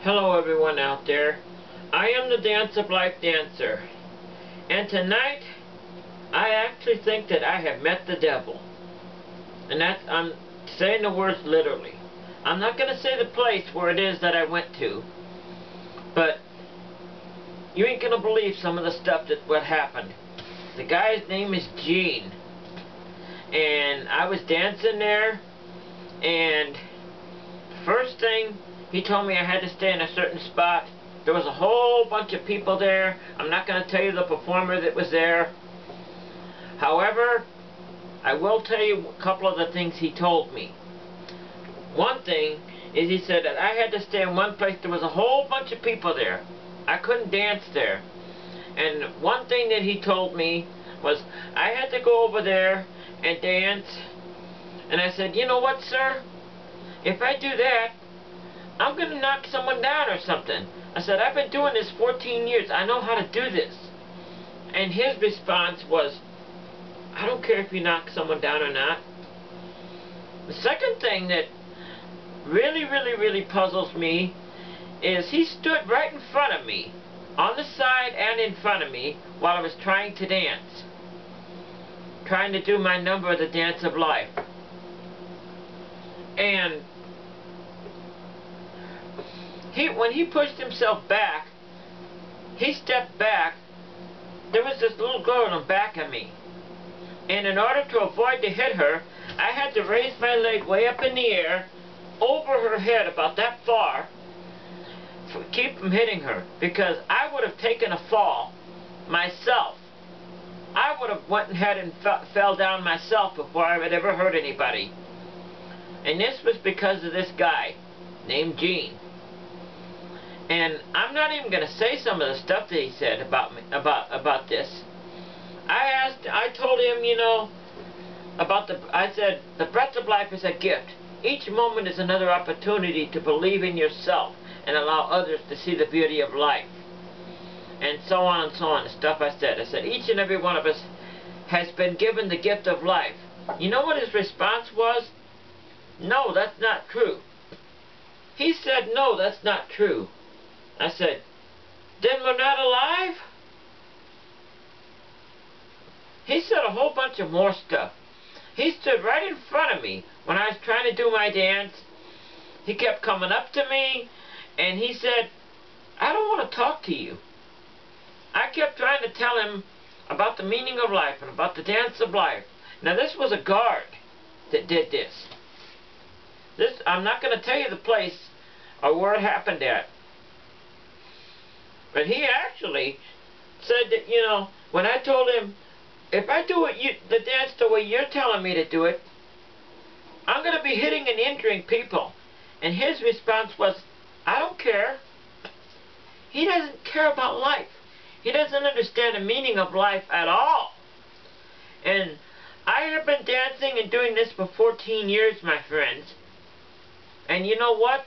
Hello everyone out there. I am the Dance of Life dancer. And tonight, I actually think that I have met the devil. And I'm saying the words literally. I'm not going to say the place where it is that I went to. But you ain't going to believe some of the stuff what happened. The guy's name is Gene. And I was dancing there. And first thing, he told me I had to stay in a certain spot. There was a whole bunch of people there. I'm not going to tell you the performer that was there. However, I will tell you a couple of the things he told me. One thing is he said that I had to stay in one place. There was a whole bunch of people there. I couldn't dance there. And one thing that he told me was I had to go over there and dance. And I said, you know what, sir? If I do that, I'm going to knock someone down or something. I said, I've been doing this 14 years. I know how to do this. And his response was, I don't care if you knock someone down or not. The second thing that really puzzles me is he stood right in front of me, on the side and in front of me, while I was trying to dance. Trying to do my number of the Dance of Life. And when he pushed himself back, he stepped back, there was this little girl in the back of me. And in order to avoid to hit her, I had to raise my leg way up in the air, over her head about that far, to keep from hitting her. Because I would have taken a fall myself. I would have went ahead and fell down myself before I would ever hurt anybody. And this was because of this guy named Gene. And I'm not even going to say some of the stuff that he said about me, about this. I told him, you know, I said, the breath of life is a gift. Each moment is another opportunity to believe in yourself and allow others to see the beauty of life. And so on and so on, the stuff I said. I said, each and every one of us has been given the gift of life. You know what his response was? No, that's not true. He said, no, that's not true. I said, then we're not alive? He said a whole bunch of more stuff. He stood right in front of me when I was trying to do my dance. He kept coming up to me, and he said, I don't want to talk to you. I kept trying to tell him about the meaning of life and about the Dance of Life. Now this was a guard that did this. I'm not going to tell you the place or where it happened at. But he actually said that, you know, when I told him, if I do the dance the way you're telling me to do it, I'm going to be hitting and injuring people. And his response was, I don't care. He doesn't care about life. He doesn't understand the meaning of life at all. And I have been dancing and doing this for 14 years, my friends. And you know what?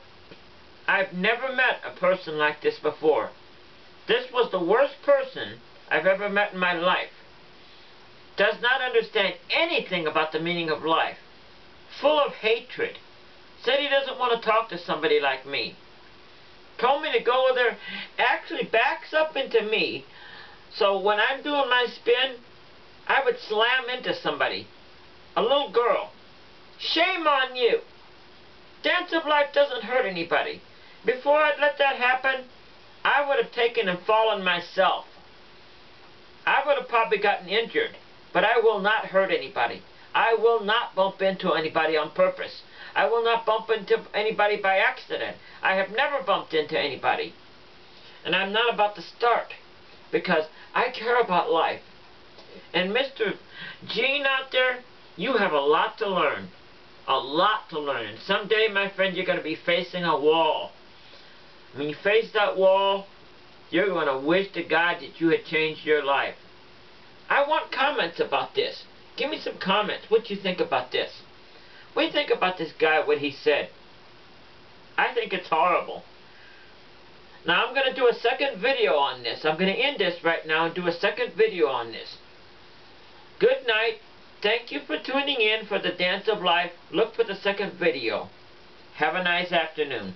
I've never met a person like this before. This was the worst person I've ever met in my life. Does not understand anything about the meaning of life. Full of hatred. Said he doesn't want to talk to somebody like me. Told me to go there. Actually backs up into me. So when I'm doing my spin, I would slam into somebody. A little girl. Shame on you. Dance of Life doesn't hurt anybody. Before I'd let that happen, I would have taken and fallen myself. I would have probably gotten injured, but I will not hurt anybody. I will not bump into anybody on purpose. I will not bump into anybody by accident. I have never bumped into anybody. And I'm not about to start, because I care about life. And Mr. Gene out there, you have a lot to learn. A lot to learn. And someday, my friend, you're going to be facing a wall. When you face that wall, you're going to wish to God that you had changed your life. I want comments about this. Give me some comments. What do you think about this? What do you think about this guy, what he said? I think it's horrible. Now, I'm going to do a second video on this. I'm going to end this right now and do a second video on this. Good night. Thank you for tuning in for the Dance of Life. Look for the second video. Have a nice afternoon.